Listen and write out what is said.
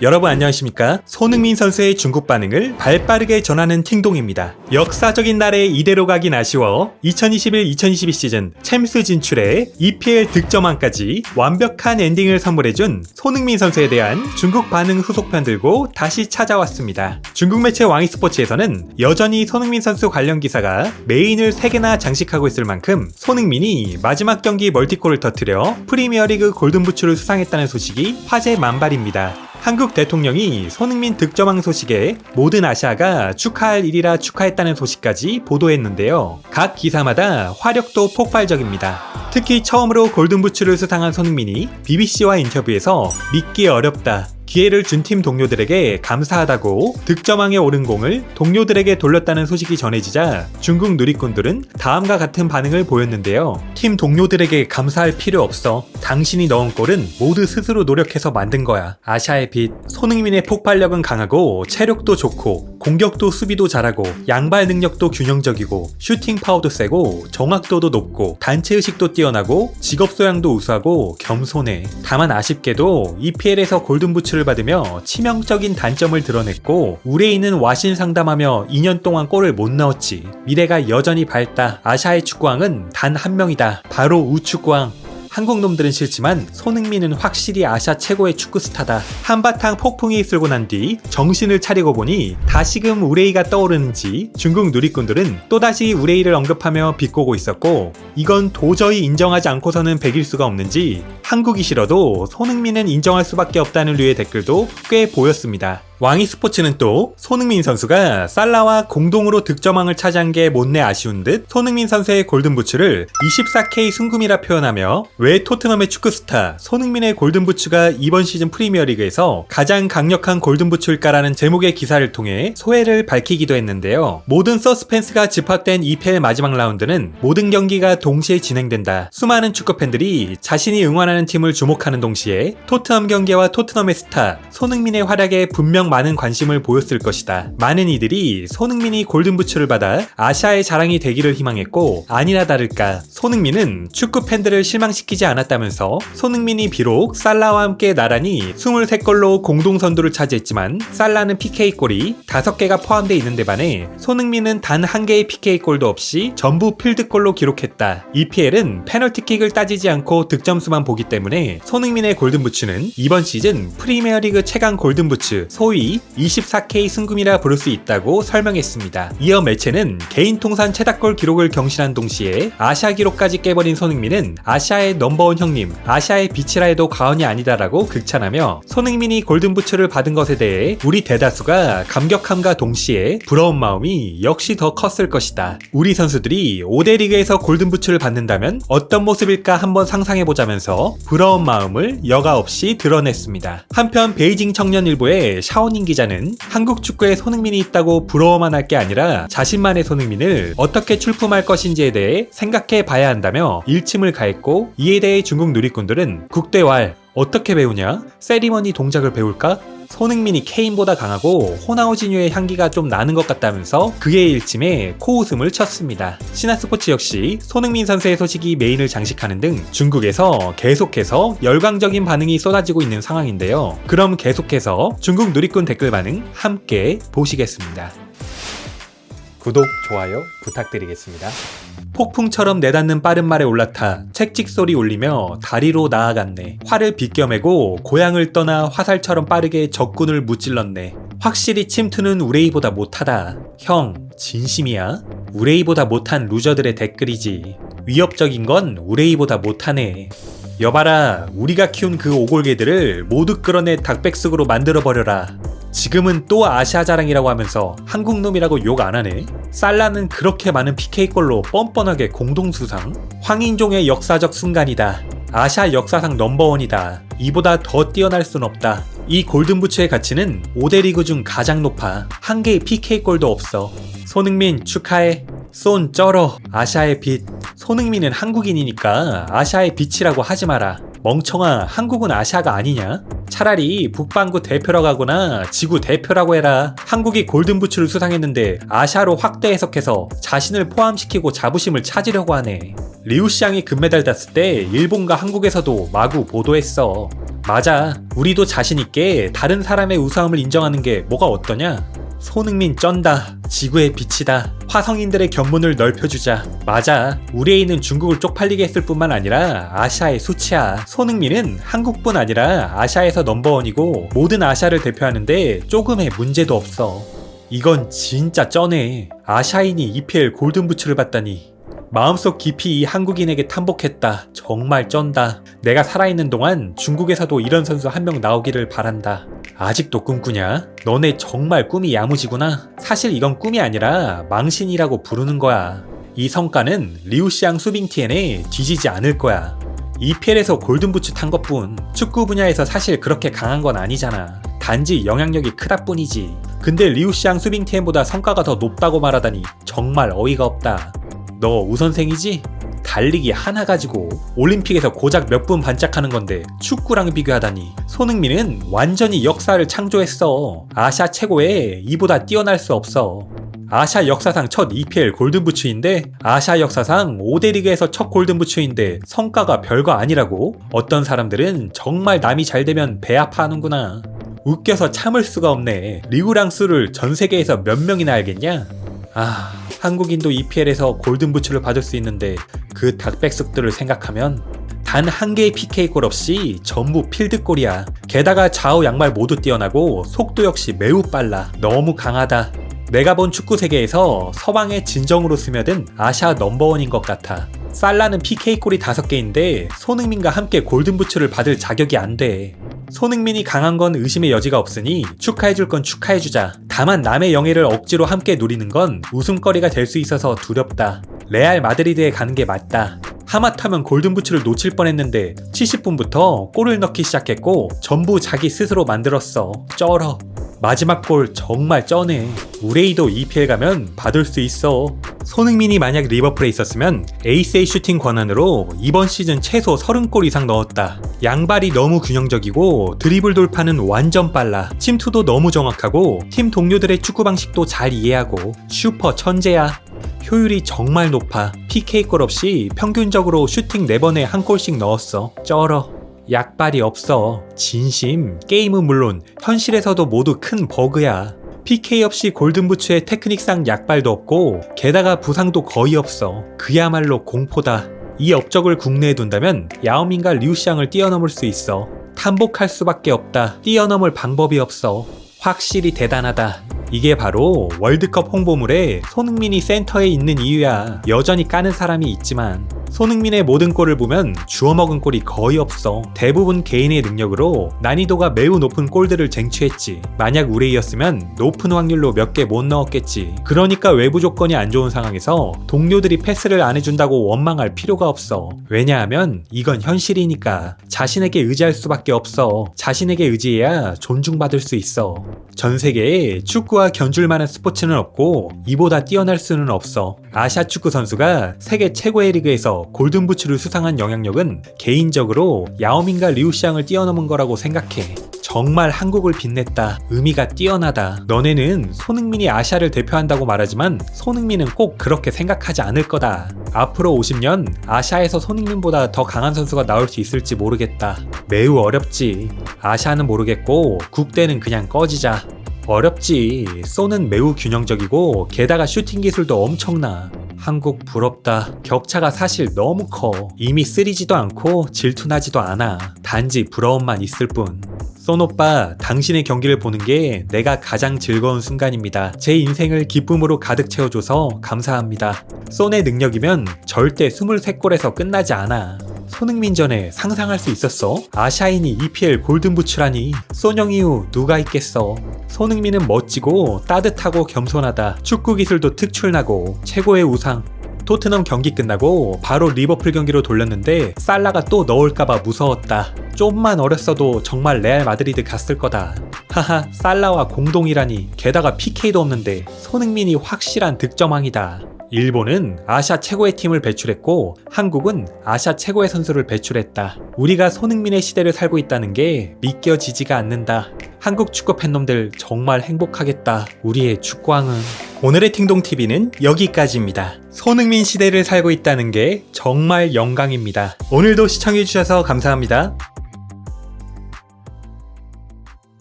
여러분 안녕하십니까? 손흥민 선수의 중국 반응을 발빠르게 전하는 팅동입니다. 역사적인 날에 이대로 가긴 아쉬워 2021-2022 시즌 챔스 진출에 EPL 득점왕까지 완벽한 엔딩을 선물해준 손흥민 선수에 대한 중국 반응 후속편 들고 다시 찾아왔습니다. 중국 매체 왕이스포츠에서는 여전히 손흥민 선수 관련 기사가 메인을 3개나 장식하고 있을 만큼 손흥민이 마지막 경기 멀티골을 터뜨려 프리미어리그 골든부츠를 수상했다는 소식이 화제 만발입니다. 한국 대통령이 손흥민 득점왕 소식에 모든 아시아가 축하할 일이라 축하했다는 소식까지 보도했는데요. 각 기사마다 화력도 폭발적입니다. 특히 처음으로 골든부츠를 수상한 손흥민이 BBC와 인터뷰에서 믿기 어렵다, 기회를 준 팀 동료들에게 감사하다고 득점왕에 오른 공을 동료들에게 돌렸다는 소식이 전해지자 중국 누리꾼들은 다음과 같은 반응을 보였는데요. 팀 동료들에게 감사할 필요 없어. 당신이 넣은 골은 모두 스스로 노력해서 만든 거야. 아시아의 빛. 손흥민의 폭발력은 강하고 체력도 좋고 공격도 수비도 잘하고 양발 능력도 균형적이고 슈팅 파워도 세고 정확도도 높고 단체의식도 뛰어나고 직업소양도 우수하고 겸손해. 다만 아쉽게도 EPL에서 골든부츠를 받으며 치명적인 단점을 드러냈고 우레이는 와신 상담하며 2년 동안 골을 못 넣었지. 미래가 여전히 밝다. 아시아의 축구왕은 단 한 명이다. 바로 우축구왕. 한국 놈들은 싫지만 손흥민은 확실히 아시아 최고의 축구 스타다. 한바탕 폭풍이 쓸고 난 뒤 정신을 차리고 보니 다시금 우레이가 떠오르는지 중국 누리꾼들은 또다시 우레이를 언급하며 비꼬고 있었고, 이건 도저히 인정하지 않고서는 배길 수가 없는지 한국이 싫어도 손흥민은 인정할 수밖에 없다는 류의 댓글도 꽤 보였습니다. 왕이스포츠는 또 손흥민 선수가 살라와 공동으로 득점왕을 차지한 게 못내 아쉬운 듯 손흥민 선수의 골든부츠를 24K 순금이라 표현하며 왜 토트넘의 축구스타 손흥민의 골든부츠가 이번 시즌 프리미어리그에서 가장 강력한 골든부츠일까라는 제목의 기사를 통해 소회를 밝히기도 했는데요. 모든 서스펜스가 집합된 EPL 마지막 라운드는 모든 경기가 동시에 진행된다. 수많은 축구팬들이 자신이 응원하는 팀을 주목하는 동시에 토트넘 경기와 토트넘의 스타 손흥민의 활약에 분명 많은 관심을 보였을 것이다. 많은 이들이 손흥민이 골든부츠를 받아 아시아의 자랑이 되기를 희망했고, 아니나 다를까 손흥민은 축구 팬들을 실망시키지 않았다면서 손흥민이 비록 살라와 함께 나란히 23골로 공동선두를 차지했지만 살라는 PK골이 5개가 포함되어 있는 데 반해 손흥민은 단 1개의 PK골도 없이 전부 필드골로 기록했다. EPL은 페널티킥을 따지지 않고 득점수만 보기 때문에 손흥민의 골든부츠는 이번 시즌 프리미어리그 최강 골든부츠, 소위 24K 승금이라 부를 수 있다고 설명했습니다. 이어 매체는 개인 통산 최다골 기록을 경신한 동시에 아시아 기록까지 깨버린 손흥민은 아시아의 넘버원 형님, 아시아의 빛이라 해도 과언이 아니다라고 극찬하며 손흥민이 골든부츠를 받은 것에 대해 우리 대다수가 감격함과 동시에 부러운 마음이 역시 더 컸을 것이다. 우리 선수들이 5대 리그에서 골든부츠를 받는다면 어떤 모습일까 한번 상상해보자면서 부러운 마음을 여과 없이 드러냈습니다. 한편 베이징 청년일보의 샤오닝 기자는 한국 축구에 손흥민이 있다고 부러워만 할 게 아니라 자신만의 손흥민을 어떻게 출품할 것인지에 대해 생각해 봐야 한다며 일침을 가했고, 이에 대해 중국 누리꾼들은 국대왈 어떻게 배우냐? 세리머니 동작을 배울까? 손흥민이 케인보다 강하고 호나우지뉴의 향기가 좀 나는 것 같다면서 그의 일침에 코웃음을 쳤습니다. 신화스포츠 역시 손흥민 선수의 소식이 메인을 장식하는 등 중국에서 계속해서 열광적인 반응이 쏟아지고 있는 상황인데요. 그럼 계속해서 중국 누리꾼 댓글 반응 함께 보시겠습니다. 구독, 좋아요 부탁드리겠습니다. 폭풍처럼 내닫는 빠른 말에 올라타 책찍 소리 울리며 다리로 나아갔네. 활을 비껴매고 고향을 떠나 화살처럼 빠르게 적군을 무찔렀네. 확실히 침투는 우레이보다 못하다. 형, 진심이야? 우레이보다 못한 루저들의 댓글이지. 위협적인 건 우레이보다 못하네. 여봐라, 우리가 키운 그 오골개들을 모두 끌어내 닭백숙으로 만들어버려라. 지금은 또 아시아 자랑이라고 하면서 한국놈이라고 욕 안 하네. 살라는 그렇게 많은 PK골로 뻔뻔하게 공동수상? 황인종의 역사적 순간이다. 아시아 역사상 넘버원이다. 이보다 더 뛰어날 순 없다. 이 골든부츠의 가치는 5대 리그 중 가장 높아. 한 개의 PK골도 없어. 손흥민 축하해. 쏜 쩔어. 아시아의 빛. 손흥민은 한국인이니까 아시아의 빛이라고 하지 마라. 멍청아, 한국은 아시아가 아니냐? 차라리 북반구 대표라고 하거나 지구 대표라고 해라. 한국이 골든부츠를 수상했는데 아시아로 확대 해석해서 자신을 포함시키고 자부심을 찾으려고 하네. 리우시앙이 금메달 땄을 때 일본과 한국에서도 마구 보도했어. 맞아. 우리도 자신있게 다른 사람의 우수함을 인정하는 게 뭐가 어떠냐? 손흥민 쩐다. 지구의 빛이다. 화성인들의 견문을 넓혀주자. 맞아. 우리 A는 중국을 쪽팔리게 했을 뿐만 아니라 아시아의 수치야. 손흥민은 한국뿐 아니라 아시아에서 넘버원이고 모든 아시아를 대표하는데 조금의 문제도 없어. 이건 진짜 쩌네. 아시아인이 EPL 골든부츠를 받다니. 마음속 깊이 이 한국인에게 탐복했다. 정말 쩐다. 내가 살아있는 동안 중국에서도 이런 선수 한 명 나오기를 바란다. 아직도 꿈꾸냐? 너네 정말 꿈이 야무지구나. 사실 이건 꿈이 아니라 망신이라고 부르는 거야. 이 성과는 리우시앙 수빙티엔에 뒤지지 않을 거야. EPL에서 골든부츠 탄 것뿐. 축구 분야에서 사실 그렇게 강한 건 아니잖아. 단지 영향력이 크다 뿐이지. 근데 리우시앙 수빙티엔보다 성과가 더 높다고 말하다니 정말 어이가 없다. 너 우선생이지? 달리기 하나 가지고 올림픽에서 고작 몇 분 반짝하는 건데 축구랑 비교하다니. 손흥민은 완전히 역사를 창조했어. 아시아 최고에 이보다 뛰어날 수 없어. 아시아 역사상 첫 EPL 골든부츠인데, 아시아 역사상 5대 리그에서 첫 골든부츠인데 성과가 별거 아니라고? 어떤 사람들은 정말 남이 잘 되면 배 아파하는구나. 웃겨서 참을 수가 없네. 리우랑 수를 전 세계에서 몇 명이나 알겠냐? 한국인도 EPL에서 골든부츠를 받을 수 있는데 그 닭백숙들을 생각하면 단 한 개의 PK골 없이 전부 필드골이야. 게다가 좌우 양말 모두 뛰어나고 속도 역시 매우 빨라. 너무 강하다. 내가 본 축구 세계에서 서방의 진정으로 스며든 아시아 넘버원인 것 같아. 살라는 PK골이 5개인데 손흥민과 함께 골든부츠를 받을 자격이 안 돼. 손흥민이 강한 건 의심의 여지가 없으니 축하해줄 건 축하해주자. 다만 남의 영예를 억지로 함께 누리는 건 웃음거리가 될 수 있어서 두렵다. 레알 마드리드에 가는 게 맞다. 하마터면 골든부츠를 놓칠 뻔했는데 70분부터 골을 넣기 시작했고 전부 자기 스스로 만들었어. 쩔어. 마지막 골 정말 쩌네. 우레이도 EPL 가면 받을 수 있어. 손흥민이 만약 리버풀에 있었으면 에이스의 슈팅 권한으로 이번 시즌 최소 30골 이상 넣었다. 양발이 너무 균형적이고 드리블 돌파는 완전 빨라. 침투도 너무 정확하고 팀 동료들의 축구 방식도 잘 이해하고 슈퍼 천재야. 효율이 정말 높아. PK골 없이 평균적으로 슈팅 4번에 한 골씩 넣었어. 쩔어. 약발이 없어. 진심. 게임은 물론 현실에서도 모두 큰 버그야. PK 없이 골든부츠의 테크닉상 약발도 없고 게다가 부상도 거의 없어. 그야말로 공포다. 이 업적을 국내에 둔다면 야오밍과 리우시앙을 뛰어넘을 수 있어. 탐복할 수밖에 없다. 뛰어넘을 방법이 없어. 확실히 대단하다. 이게 바로 월드컵 홍보물에 손흥민이 센터에 있는 이유야. 여전히 까는 사람이 있지만 손흥민의 모든 골을 보면 주워먹은 골이 거의 없어. 대부분 개인의 능력으로 난이도가 매우 높은 골들을 쟁취했지. 만약 우레이였으면 높은 확률로 몇 개 못 넣었겠지. 그러니까 외부 조건이 안 좋은 상황에서 동료들이 패스를 안 해준다고 원망할 필요가 없어. 왜냐하면 이건 현실이니까. 자신에게 의지할 수밖에 없어. 자신에게 의지해야 존중받을 수 있어. 전 세계에 축구와 견줄 만한 스포츠는 없고 이보다 뛰어날 수는 없어. 아시아 축구 선수가 세계 최고의 리그에서 골든부츠를 수상한 영향력은 개인적으로 야오밍과 리우시앙을 뛰어넘은 거라고 생각해. 정말 한국을 빛냈다. 의미가 뛰어나다. 너네는 손흥민이 아시아를 대표한다고 말하지만 손흥민은 꼭 그렇게 생각하지 않을 거다. 앞으로 50년 아시아에서 손흥민보다 더 강한 선수가 나올 수 있을지 모르겠다. 매우 어렵지. 아시아는 모르겠고 국대는 그냥 꺼지자. 어렵지. 쏘는 매우 균형적이고 게다가 슈팅 기술도 엄청나. 한국 부럽다. 격차가 사실 너무 커. 이미 쓰리지도 않고 질투나지도 않아. 단지 부러움만 있을 뿐. 쏜 오빠, 당신의 경기를 보는 게 내가 가장 즐거운 순간입니다. 제 인생을 기쁨으로 가득 채워줘서 감사합니다. 쏜의 능력이면 절대 23골에서 끝나지 않아. 손흥민 전에 상상할 수 있었어? 아시아인이 EPL 골든부츠라니. 쏜형 이후 누가 있겠어. 손흥민은 멋지고 따뜻하고 겸손하다. 축구 기술도 특출나고 최고의 우상. 토트넘 경기 끝나고 바로 리버풀 경기로 돌렸는데 살라가 또 넣을까봐 무서웠다. 좀만 어렸어도 정말 레알 마드리드 갔을 거다. 하하, 살라와 공동이라니. 게다가 PK도 없는데 손흥민이 확실한 득점왕이다. 일본은 아시아 최고의 팀을 배출했고 한국은 아시아 최고의 선수를 배출했다. 우리가 손흥민의 시대를 살고 있다는 게 믿겨지지가 않는다. 한국 축구 팬놈들 정말 행복하겠다. 우리의 축구왕은. 오늘의 팅동TV는 여기까지입니다. 손흥민 시대를 살고 있다는 게 정말 영광입니다. 오늘도 시청해주셔서 감사합니다.